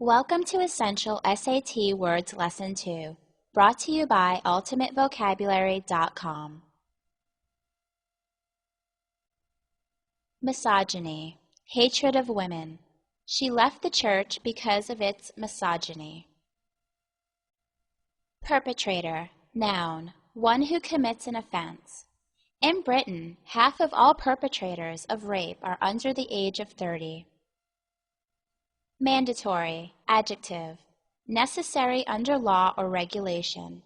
Welcome to Essential SAT Words Lesson 2, brought to you by UltimateVocabulary.com. Misogyny, hatred of women. She left the church because of its misogyny. Perpetrator, noun, one who commits an offense. In Britain, half of all perpetrators of rape are under the age of 30. Mandatory, adjective, necessary under law or regulation.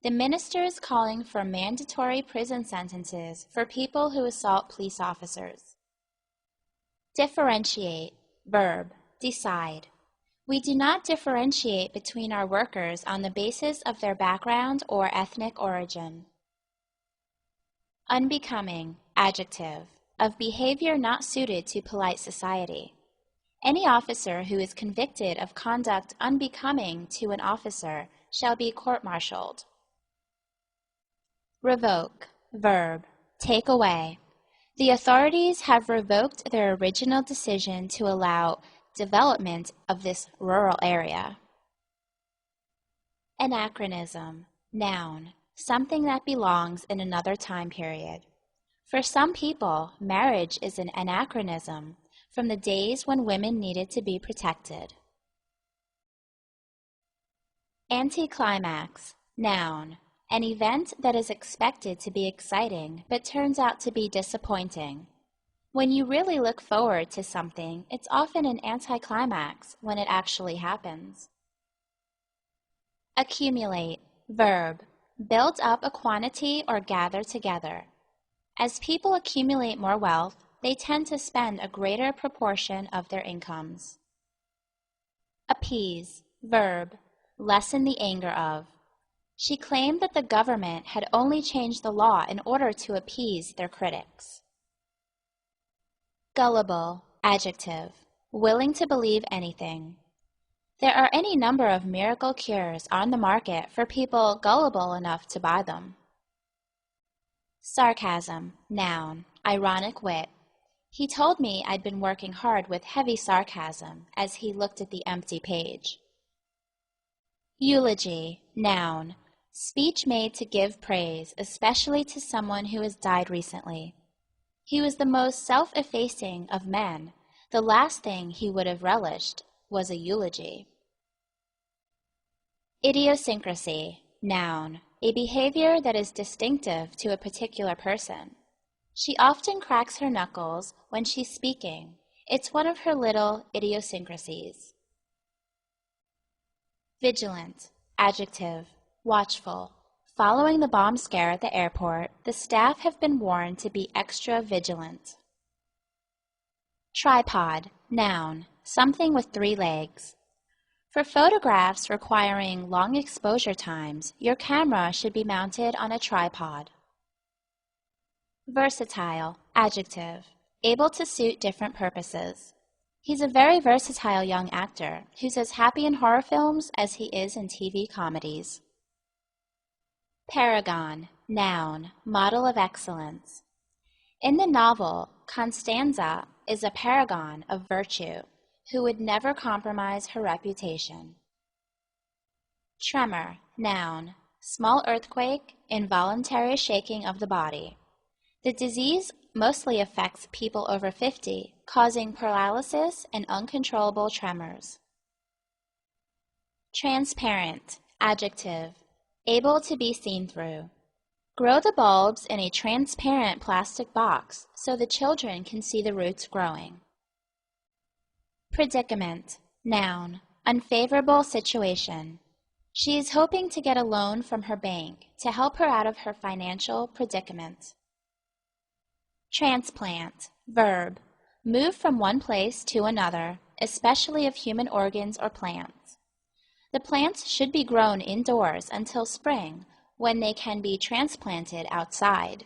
The minister is calling for mandatory prison sentences for people who assault police officers. Differentiate, verb, decide. We do not differentiate between our workers on the basis of their background or ethnic origin. Unbecoming, adjective, of behavior not suited to polite society. Any officer who is convicted of conduct unbecoming to an officer shall be court-martialed. Revoke, verb, take away. The authorities have revoked their original decision to allow development of this rural area. Anachronism, noun, something that belongs in another time period. For some people, marriage is an anachronism from the days when women needed to be protected. Anticlimax, noun, an event that is expected to be exciting but turns out to be disappointing. When you really look forward to something, it's often an anticlimax when it actually happens. Accumulate, verb, build up a quantity or gather together. As people accumulate more wealth, they tend to spend a greater proportion of their incomes. Appease, verb, lessen the anger of. She claimed that the government had only changed the law in order to appease their critics. Gullible, adjective, willing to believe anything. There are any number of miracle cures on the market for people gullible enough to buy them. Sarcasm, noun, ironic wit. He told me I'd been working hard with heavy sarcasm as he looked at the empty page. Eulogy, noun, speech made to give praise, especially to someone who has died recently. He was the most self-effacing of men. The last thing he would have relished was a eulogy. Idiosyncrasy, noun, a behavior that is distinctive to a particular person. She often cracks her knuckles when she's speaking. It's one of her little idiosyncrasies. Vigilant, adjective, watchful. Following the bomb scare at the airport, the staff have been warned to be extra vigilant. Tripod, noun, something with 3 legs. For photographs requiring long exposure times, your camera should be mounted on a tripod. Versatile, adjective, able to suit different purposes. He's a very versatile young actor who's as happy in horror films as he is in TV comedies. Paragon, noun, model of excellence. In the novel, Constanza is a paragon of virtue who would never compromise her reputation. Tremor, noun, small earthquake, involuntary shaking of the body. The disease mostly affects people over 50, causing paralysis and uncontrollable tremors. Transparent, adjective, able to be seen through. Grow the bulbs in a transparent plastic box so the children can see the roots growing. Predicament, noun, unfavorable situation. She is hoping to get a loan from her bank to help her out of her financial predicament. Transplant, verb, move from one place to another, especially of human organs or plants. The plants should be grown indoors until spring, when they can be transplanted outside.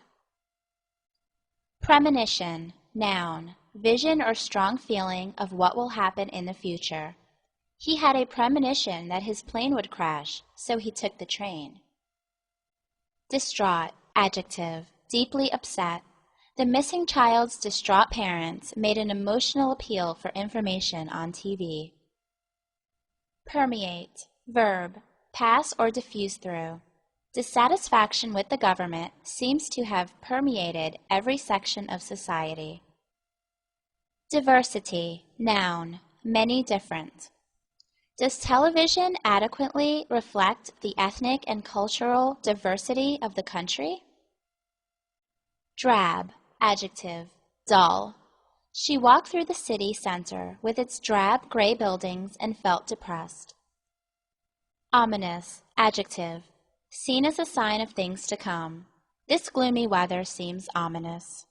Premonition, noun, vision or strong feeling of what will happen in the future. He had a premonition that his plane would crash, so he took the train. Distraught, adjective, deeply upset. The missing child's distraught parents made an emotional appeal for information on TV. Permeate, verb, pass or diffuse through. Dissatisfaction with the government seems to have permeated every section of society. Diversity, noun, many different. Does television adequately reflect the ethnic and cultural diversity of the country? Drab, adjective, dull. She walked through the city center with its drab gray buildings and felt depressed. Ominous, adjective, seen as a sign of things to come. This gloomy weather seems ominous.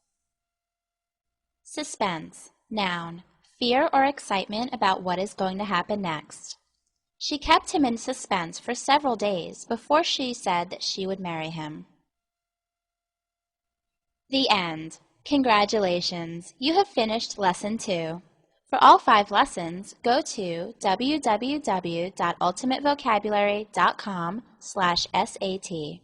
Suspense, noun, fear or excitement about what is going to happen next. She kept him in suspense for several days before she said that she would marry him. The end. Congratulations, you have finished Lesson 2. For all 5 lessons, go to www.ultimatevocabulary.com/SAT.